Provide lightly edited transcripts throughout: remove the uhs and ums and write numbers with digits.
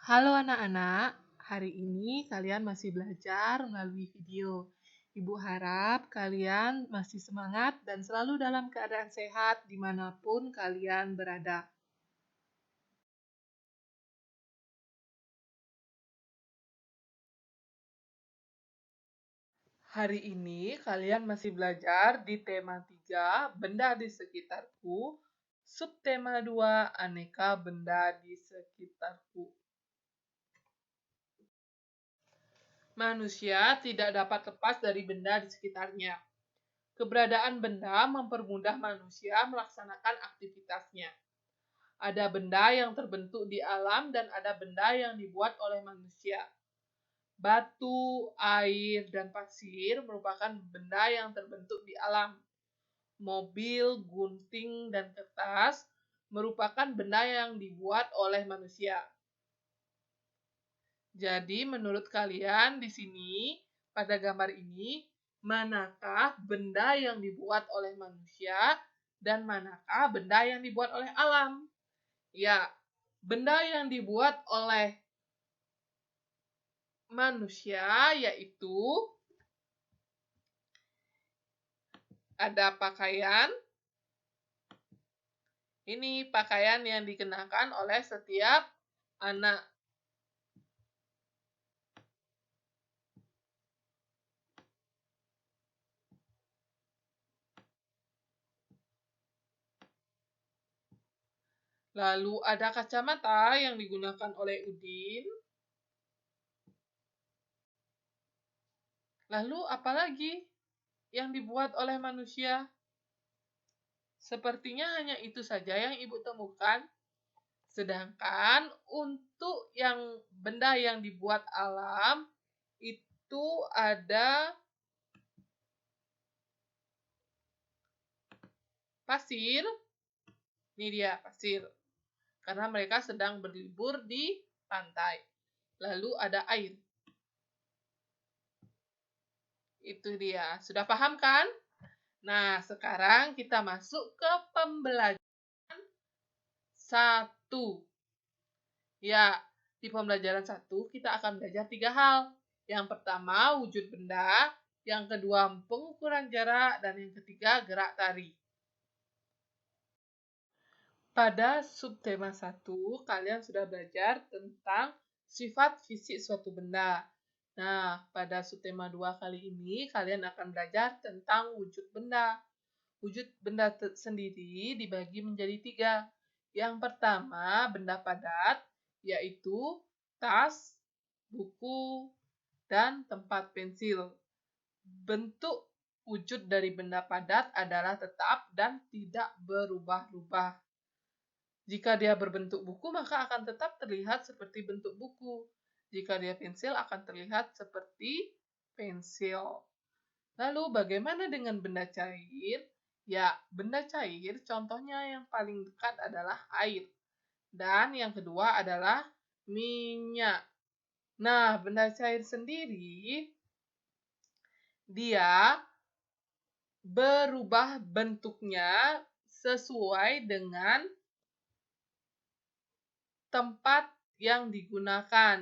Halo anak-anak, hari ini kalian masih belajar melalui video. Ibu harap kalian masih semangat dan selalu dalam keadaan sehat dimanapun kalian berada. Hari ini kalian masih belajar di tema 3, benda di sekitarku, subtema 2, aneka benda di sekitarku. Manusia tidak dapat lepas dari benda di sekitarnya. Keberadaan benda mempermudah manusia melaksanakan aktivitasnya. Ada benda yang terbentuk di alam dan ada benda yang dibuat oleh manusia. Batu, air, dan pasir merupakan benda yang terbentuk di alam. Mobil, gunting, dan kertas merupakan benda yang dibuat oleh manusia. Jadi, menurut kalian di sini, pada gambar ini, manakah benda yang dibuat oleh manusia dan manakah benda yang dibuat oleh alam? Ya, benda yang dibuat oleh manusia yaitu ada pakaian. Ini pakaian yang dikenakan oleh setiap anak. Lalu ada kacamata yang digunakan oleh Udin. Lalu apalagi yang dibuat oleh manusia? Sepertinya hanya itu saja yang Ibu temukan. Sedangkan untuk yang benda yang dibuat alam itu ada pasir. Ini dia pasir. Karena mereka sedang berlibur di pantai. Lalu ada air. Itu dia. Sudah paham kan? Nah, sekarang kita masuk ke pembelajaran 1. Ya, di pembelajaran 1 kita akan belajar 3 hal. Yang pertama, wujud benda. Yang kedua, pengukuran jarak. Dan yang ketiga, gerak tari. Pada subtema 1, kalian sudah belajar tentang sifat fisik suatu benda. Nah, pada subtema 2 kali ini, kalian akan belajar tentang wujud benda. Wujud benda sendiri dibagi menjadi 3. Yang pertama, benda padat, yaitu tas, buku, dan tempat pensil. Bentuk wujud dari benda padat adalah tetap dan tidak berubah-ubah. Jika dia berbentuk buku, maka akan tetap terlihat seperti bentuk buku. Jika dia pensil, akan terlihat seperti pensil. Lalu, bagaimana dengan benda cair? Ya, benda cair contohnya yang paling dekat adalah air. Dan yang kedua adalah minyak. Nah, benda cair sendiri, dia berubah bentuknya sesuai dengan tempat yang digunakan.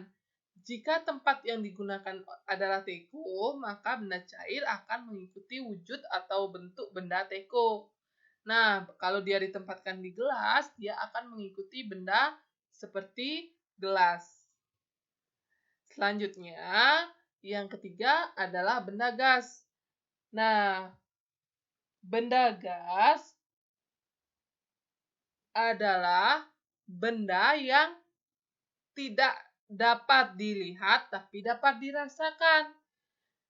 Jika tempat yang digunakan adalah teko, maka benda cair akan mengikuti wujud atau bentuk benda teko. Nah, kalau dia ditempatkan di gelas, dia akan mengikuti benda seperti gelas. Selanjutnya, yang ketiga adalah benda gas. Nah, benda gas adalah benda yang tidak dapat dilihat tapi dapat dirasakan.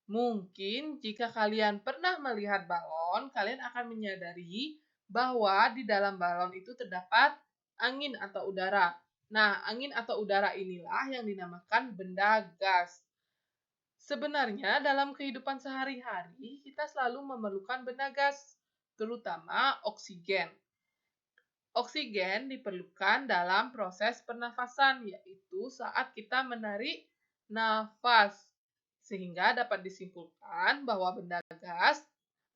Mungkin jika kalian pernah melihat balon, kalian akan menyadari bahwa di dalam balon itu terdapat angin atau udara. Nah, angin atau udara inilah yang dinamakan benda gas. Sebenarnya dalam kehidupan sehari-hari kita selalu memerlukan benda gas, terutama oksigen. Oksigen diperlukan dalam proses pernafasan, yaitu saat kita menarik nafas. Sehingga dapat disimpulkan bahwa benda gas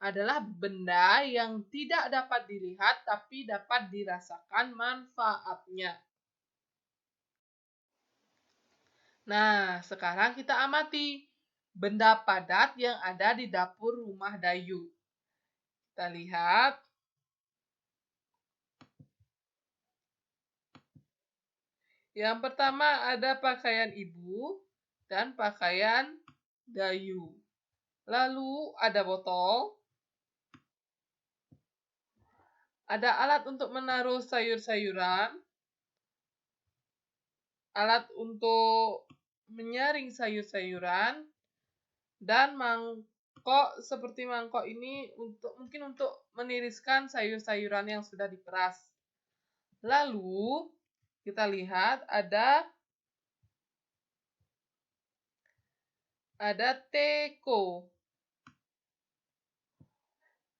adalah benda yang tidak dapat dilihat tapi dapat dirasakan manfaatnya. Nah, sekarang kita amati benda padat yang ada di dapur rumah Dayu. Kita lihat. Yang pertama ada pakaian ibu dan pakaian Dayu. Lalu ada botol, ada alat untuk menaruh sayur-sayuran, alat untuk menyaring sayur-sayuran, dan mangkok seperti mangkok ini mungkin untuk meniriskan sayur-sayuran yang sudah diperas. Lalu kita lihat ada teko.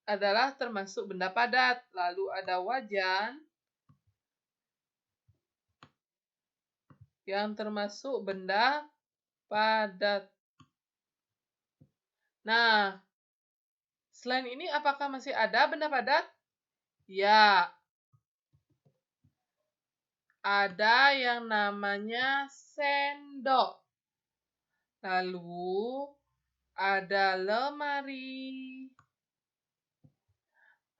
Adalah termasuk benda padat. Lalu ada wajan yang termasuk benda padat. Nah, selain ini apakah masih ada benda padat? Ya, ada yang namanya sendok. Lalu ada lemari,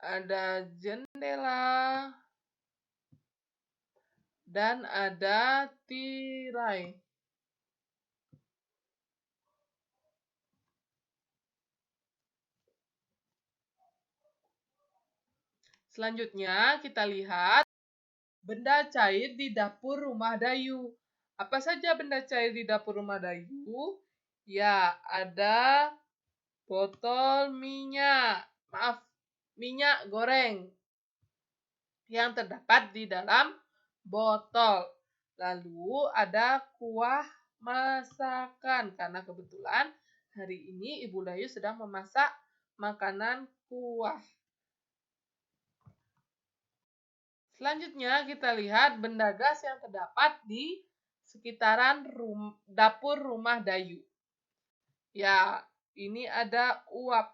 ada jendela, dan ada tirai. Selanjutnya kita lihat benda cair di dapur rumah Dayu. Apa saja benda cair di dapur rumah Dayu? Ya, ada botol minyak. Maaf, minyak goreng yang terdapat di dalam botol. Lalu ada kuah masakan karena kebetulan hari ini Ibu Dayu sedang memasak makanan kuah. Selanjutnya kita lihat benda gas yang terdapat di sekitaran dapur rumah Dayu. Ya, ini ada uap.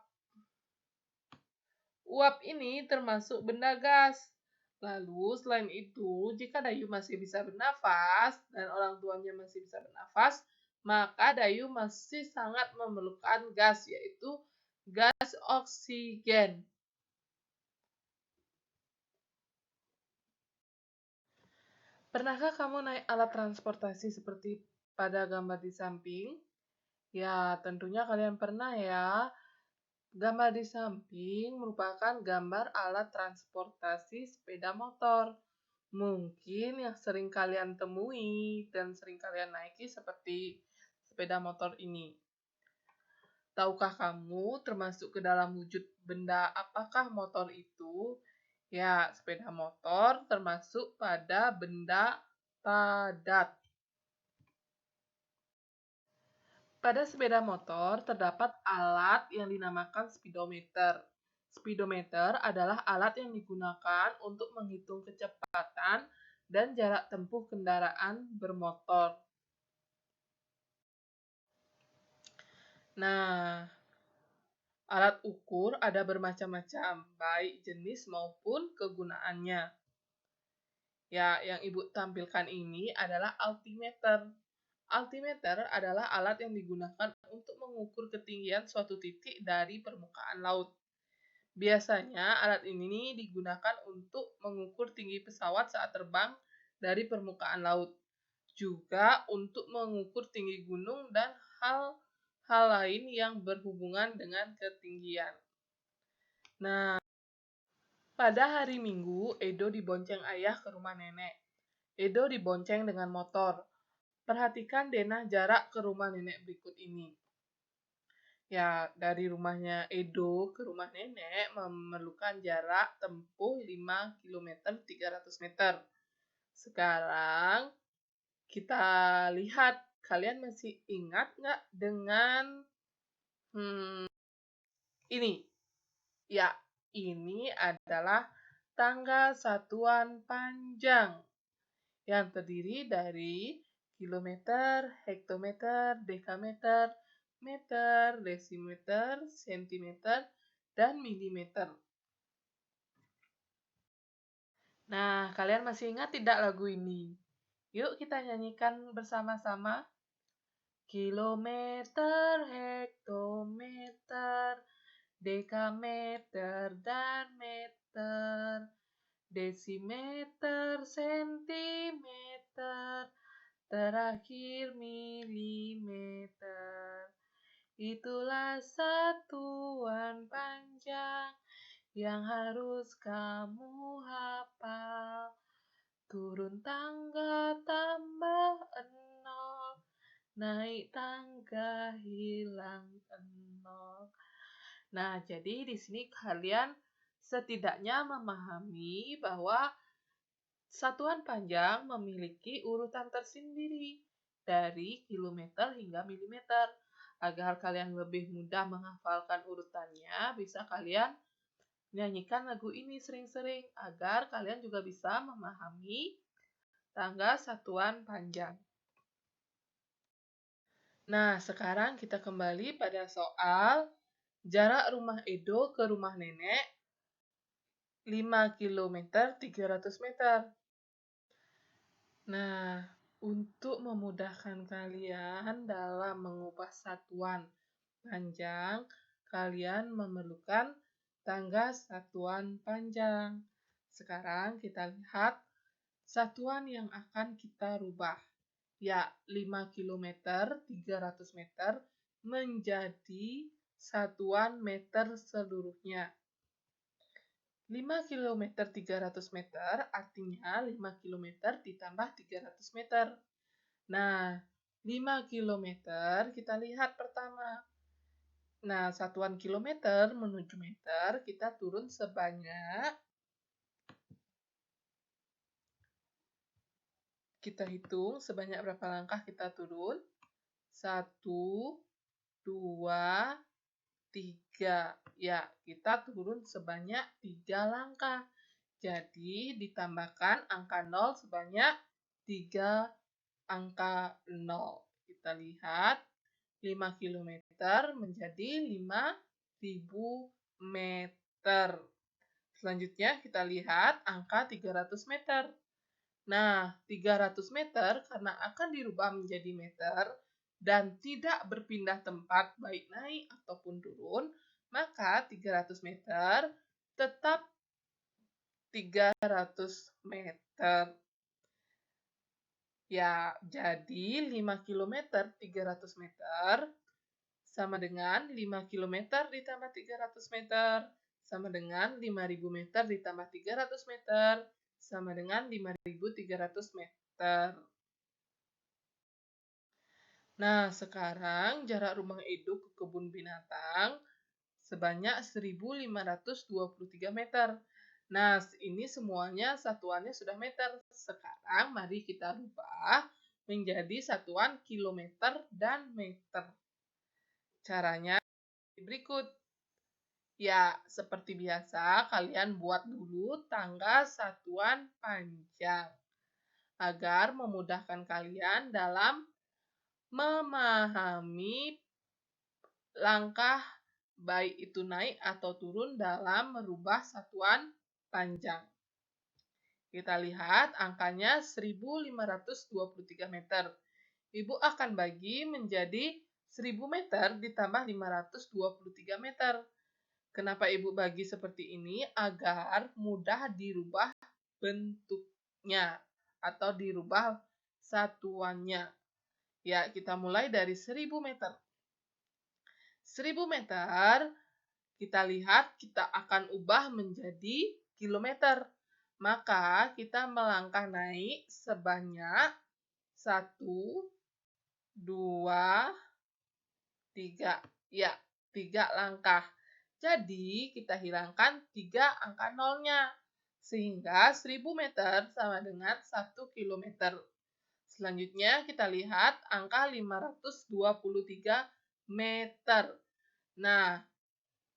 Uap ini termasuk benda gas. Lalu selain itu, jika Dayu masih bisa bernafas dan orang tuanya masih bisa bernafas, maka Dayu masih sangat memerlukan gas, yaitu gas oksigen. Pernahkah kamu naik alat transportasi seperti pada gambar di samping? Ya, tentunya kalian pernah ya. Gambar di samping merupakan gambar alat transportasi sepeda motor. Mungkin yang sering kalian temui dan sering kalian naiki seperti sepeda motor ini. Tahukah kamu termasuk ke dalam wujud benda apakah motor itu? Ya, sepeda motor termasuk pada benda padat. Pada sepeda motor terdapat alat yang dinamakan speedometer. Speedometer adalah alat yang digunakan untuk menghitung kecepatan dan jarak tempuh kendaraan bermotor. Nah, alat ukur ada bermacam-macam, baik jenis maupun kegunaannya. Ya, yang Ibu tampilkan ini adalah altimeter. Altimeter adalah alat yang digunakan untuk mengukur ketinggian suatu titik dari permukaan laut. Biasanya alat ini digunakan untuk mengukur tinggi pesawat saat terbang dari permukaan laut. Juga untuk mengukur tinggi gunung dan hal-hal lain yang berhubungan dengan ketinggian. Nah, pada hari Minggu, Edo dibonceng ayah ke rumah nenek. Edo dibonceng dengan motor. Perhatikan denah jarak ke rumah nenek berikut ini. Ya, dari rumahnya Edo ke rumah nenek memerlukan jarak tempuh 5 km 300 meter. Sekarang kita lihat, kalian masih ingat nggak dengan ini? Ya, ini adalah tanggal satuan panjang yang terdiri dari kilometer, hektometer, dekameter, meter, desimeter, sentimeter, dan milimeter. Nah, kalian masih ingat tidak lagu ini? Yuk kita nyanyikan bersama-sama. kilometer, hektometer, dekameter, dan meter, desimeter, sentimeter, terakhir milimeter. Itulah satuan panjang yang harus kamu hafal. Turun tangga tambah 0, naik tangga hilang 0. Nah, jadi di sini kalian setidaknya memahami bahwa satuan panjang memiliki urutan tersendiri dari kilometer hingga milimeter. Agar kalian lebih mudah menghafalkan urutannya, bisa kalian nyanyikan lagu ini sering-sering agar kalian juga bisa memahami tangga satuan panjang. Nah, sekarang kita kembali pada soal jarak rumah Edo ke rumah nenek 5 km 300 meter. Nah, untuk memudahkan kalian dalam mengubah satuan panjang, kalian memerlukan tangga satuan panjang. Sekarang kita lihat satuan yang akan kita rubah. Ya, 5 km 300 meter menjadi satuan meter seluruhnya. 5 km 300 meter artinya 5 km ditambah 300 meter. Nah, 5 km kita lihat pertama. Nah, satuan kilometer menuju meter kita turun sebanyak, kita hitung sebanyak berapa langkah kita turun. 1, 2, 3. Ya, kita turun sebanyak 3 langkah. Jadi, ditambahkan angka 0 sebanyak 3 angka 0. Kita lihat 5 km menjadi 5.000 meter. Selanjutnya kita lihat angka 300 meter. Nah, 300 meter karena akan dirubah menjadi meter dan tidak berpindah tempat baik naik ataupun turun, maka 300 meter tetap 300 meter. Ya, jadi 5 km 300 meter sama dengan 5 km ditambah 300 meter sama dengan 5.000 meter ditambah 300 meter sama dengan 5.300 meter. Nah, sekarang jarak rumah Edo ke kebun binatang sebanyak 1.523 meter. Nah, ini semuanya satuannya sudah meter. Sekarang mari kita rubah menjadi satuan kilometer dan meter. Caranya berikut. Ya, seperti biasa, kalian buat dulu tangga satuan panjang agar memudahkan kalian dalam memahami langkah baik itu naik atau turun dalam merubah satuan panjang. Kita lihat angkanya 1.523 meter. Ibu akan bagi menjadi 1.000 meter ditambah 523 meter. Kenapa Ibu bagi seperti ini? Agar mudah dirubah bentuknya atau dirubah satuannya. Ya, kita mulai dari 1.000 meter. 1.000 meter, kita lihat kita akan ubah menjadi kilometer. Maka kita melangkah naik sebanyak 1, 2, 3. Ya, 3 langkah. Jadi, kita hilangkan 3 angka nolnya. Sehingga 1.000 meter sama dengan 1 kilometer. Selanjutnya, kita lihat angka 523 meter. Nah,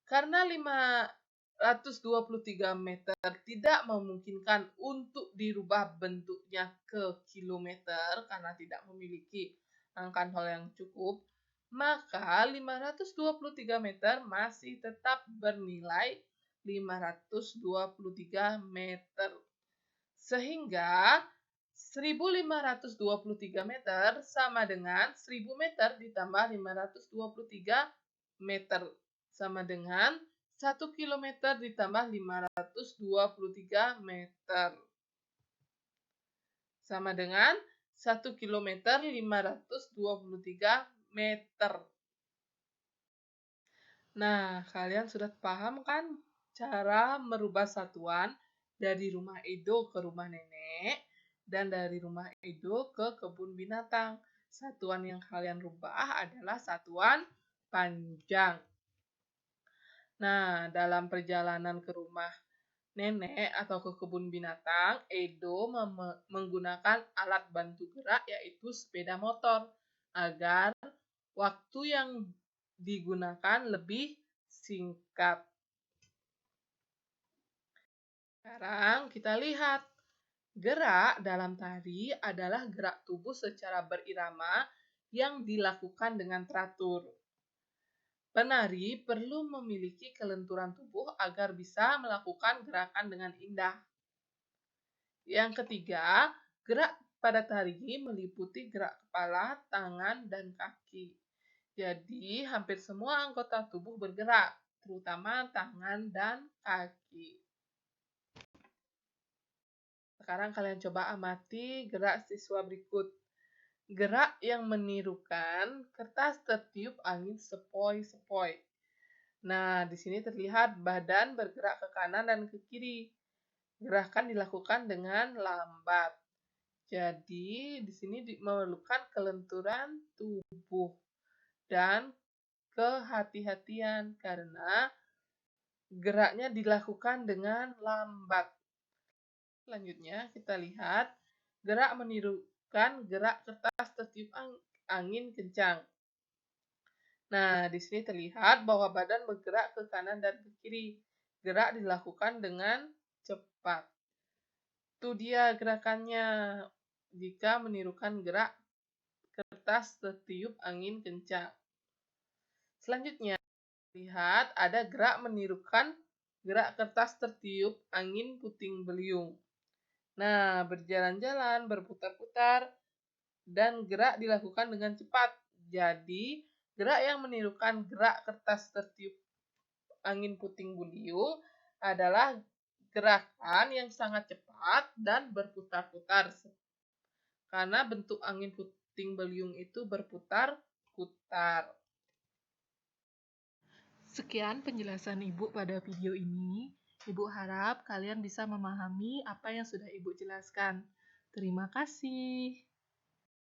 karena 523 meter tidak memungkinkan untuk dirubah bentuknya ke kilometer karena tidak memiliki angka nol yang cukup, maka 523 meter masih tetap bernilai 523 meter. Sehingga 1523 meter sama dengan 1000 meter ditambah 523 meter sama dengan 1 kilometer ditambah 523 meter sama dengan 1 kilometer 523 meter. Nah, kalian sudah paham kan cara merubah satuan dari rumah Edo ke rumah nenek dan dari rumah Edo ke kebun binatang. Satuan yang kalian rubah adalah satuan panjang. Nah, dalam perjalanan ke rumah nenek atau ke kebun binatang, Edo menggunakan alat bantu gerak yaitu sepeda motor agar waktu yang digunakan lebih singkat. Sekarang kita lihat. Gerak dalam tari adalah gerak tubuh secara berirama yang dilakukan dengan teratur. Penari perlu memiliki kelenturan tubuh agar bisa melakukan gerakan dengan indah. Yang ketiga, gerak pada tari meliputi gerak kepala, tangan, dan kaki. Jadi, hampir semua anggota tubuh bergerak, terutama tangan dan kaki. Sekarang kalian coba amati gerak siswa berikut. Gerak yang menirukan kertas tertiup angin sepoi-sepoi. Nah, di sini terlihat badan bergerak ke kanan dan ke kiri. Gerakan dilakukan dengan lambat. Jadi, di sini memerlukan kelenturan tubuh dan kehati-hatian karena geraknya dilakukan dengan lambat. Selanjutnya, kita lihat gerak menirukan gerak kertas tertiup angin kencang. Nah, di sini terlihat bahwa badan bergerak ke kanan dan ke kiri. Gerak dilakukan dengan cepat. Itu dia gerakannya jika menirukan gerak kertas tertiup angin kencang. Selanjutnya, lihat ada gerak menirukan gerak kertas tertiup angin puting beliung. Nah, berjalan-jalan, berputar-putar, dan gerak dilakukan dengan cepat. Jadi, gerak yang menirukan gerak kertas tertiup angin puting beliung adalah gerakan yang sangat cepat dan berputar-putar. Karena bentuk angin puting beliung itu berputar-putar. Sekian penjelasan Ibu pada video ini. Ibu harap kalian bisa memahami apa yang sudah Ibu jelaskan. Terima kasih.